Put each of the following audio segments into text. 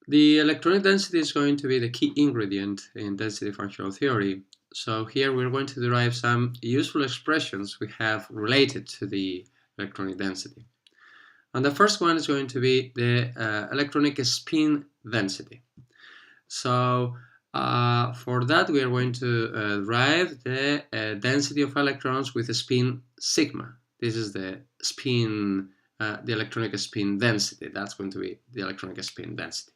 The electronic density is going to be the key ingredient in density functional theory. So here we're going to derive some useful expressions we have related to the electronic density. And the first one is going to be the electronic spin density. So for that we are going to derive the density of electrons with a spin sigma. This is the spin, the electronic spin density. That's going to be the electronic spin density.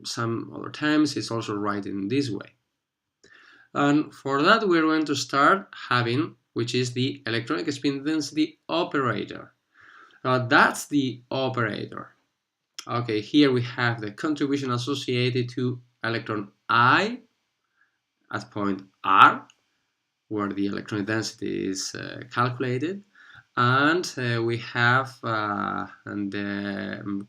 Some other times it's also written this way. And for that we're going to start having, which is the electronic spin density operator. That's the operator. Okay, here we have the contribution associated to electron I at point R, where the electronic density is calculated. And we have the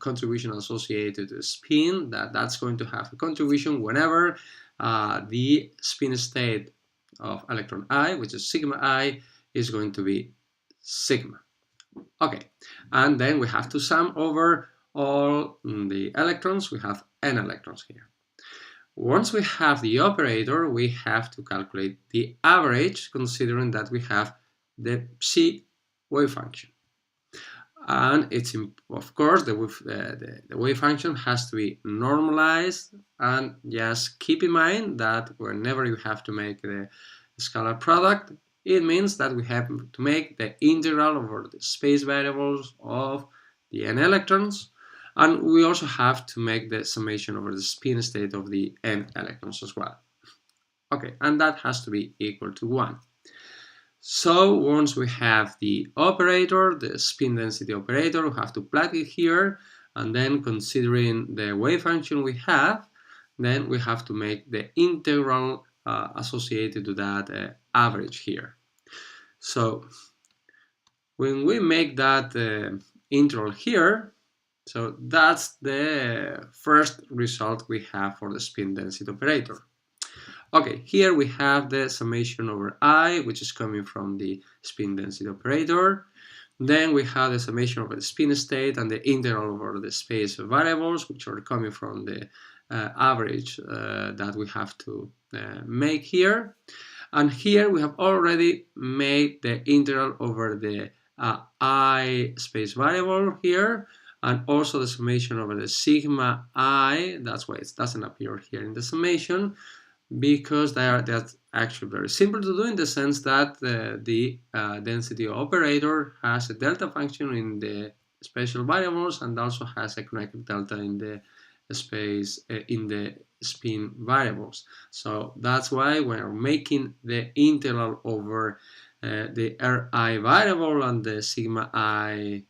contribution associated to spin, that's going to have a contribution whenever the spin state of electron I, which is sigma I, is going to be sigma. Okay, and then we have to sum over all the electrons. We have n electrons here. Once we have the operator, we have to calculate the average, considering that we have the psi wave function. And it's, of course, the wave function has to be normalized, and just keep in mind that whenever you have to make the scalar product, it means that we have to make the integral over the space variables of the n electrons, and we also have to make the summation over the spin state of the n electrons as well. Okay, and that has to be equal to 1. So once we have the operator, the spin density operator, we have to plug it here, and then considering the wave function we have, then we have to make the integral associated to that average here. So when we make that integral here, so that's the first result we have for the spin density operator. Okay, here we have the summation over I, which is coming from the spin density operator. Then we have the summation over the spin state and the integral over the space variables, which are coming from the average that we have to make here. And here we have already made the integral over the I space variable here, and also the summation over the sigma I. That's why it doesn't appear here in the summation, because that's actually very simple to do, in the sense that the density operator has a delta function in the spatial variables and also has a connected delta in the space in the spin variables. So that's why we're making the integral over the Ri variable and the sigma I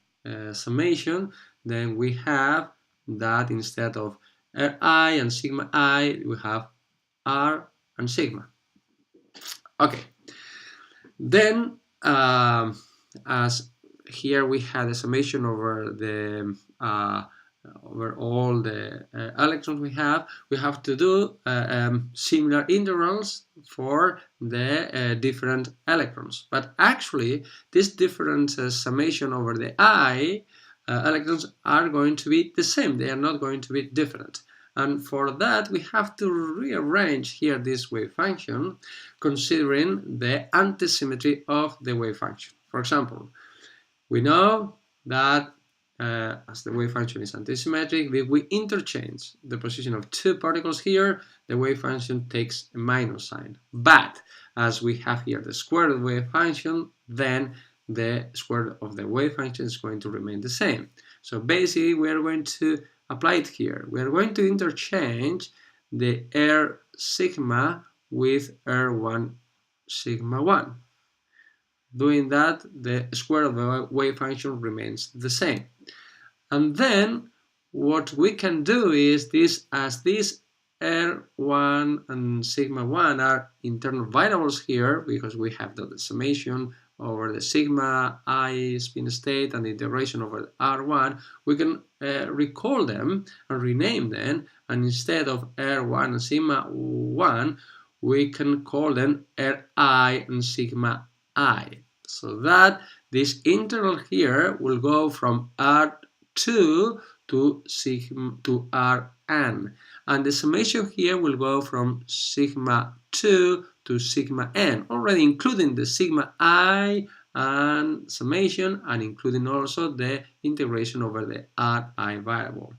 summation, then we have that instead of Ri and sigma I, we have R and sigma. Okay, then as here we had a summation over the over all the electrons we have to do similar integrals for the different electrons. But actually, this different summation over the I electrons are going to be the same. They are not going to be different. And for that, we have to rearrange here this wave function, considering the antisymmetry of the wave function. For example, we know that as the wave function is antisymmetric, if we interchange the position of two particles here, the wave function takes a minus sign. But as we have here the square of the wave function, then the square of the wave function is going to remain the same. So basically, we are going to apply it here. We are going to interchange the R sigma with R1 sigma 1. Doing that, the square of the wave function remains the same. And then what we can do is this, as this R1 and sigma 1 are internal variables here, because we have the summation over the sigma I spin state and the integration over R1, we can recall them and rename them, and instead of R1 and sigma 1, we can call them Ri and sigma I. So that this integral here will go from R 2 to sigma to Rn. And the summation here will go from sigma 2 to sigma n, already including the sigma I and summation, and including also the integration over the Ri variable.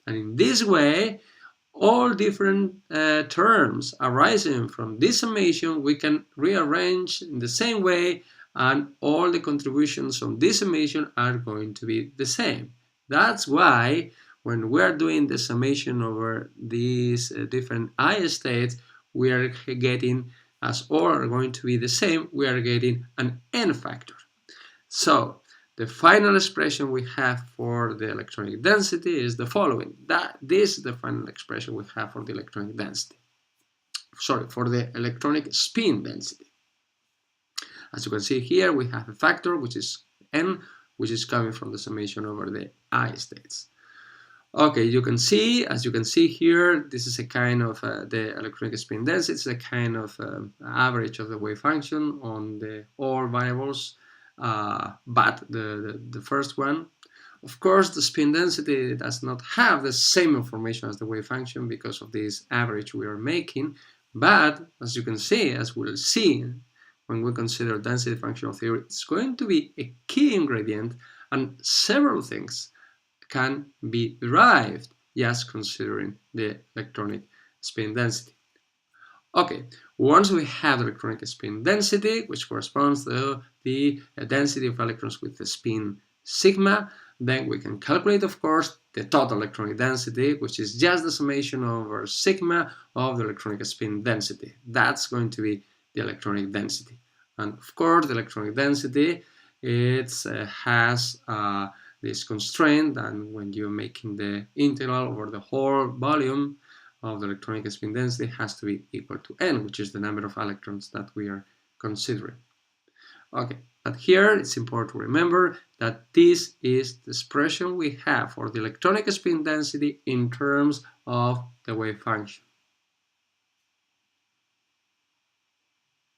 And in this way, all different terms arising from this summation we can rearrange in the same way, and all the contributions from this summation are going to be the same. That's why when we're doing the summation over these different I states, we are getting, as all are going to be the same, we are getting an n factor. So the final expression we have for the electronic density is the following. This is the final expression we have for the electronic density. Sorry, for the electronic spin density. As you can see here, we have a factor which is n, which is coming from the summation over the I states. Okay, as you can see here, this is a kind of the electronic spin density. It's a kind of average of the wave function on the all variables, but the first one. Of course, the spin density does not have the same information as the wave function because of this average we are making. But as you can see, as we'll see when we consider density functional theory, it's going to be a key ingredient, and several things can be derived just considering the electronic spin density. Okay, once we have electronic spin density, which corresponds to the density of electrons with the spin sigma, then we can calculate, of course, the total electronic density, which is just the summation over sigma of the electronic spin density. That's going to be the electronic density. And of course, the electronic density, it has this constraint that when you're making the integral over the whole volume of the electronic spin density has to be equal to n, which is the number of electrons that we are considering. Okay, but here it's important to remember that this is the expression we have for the electronic spin density in terms of the wave function.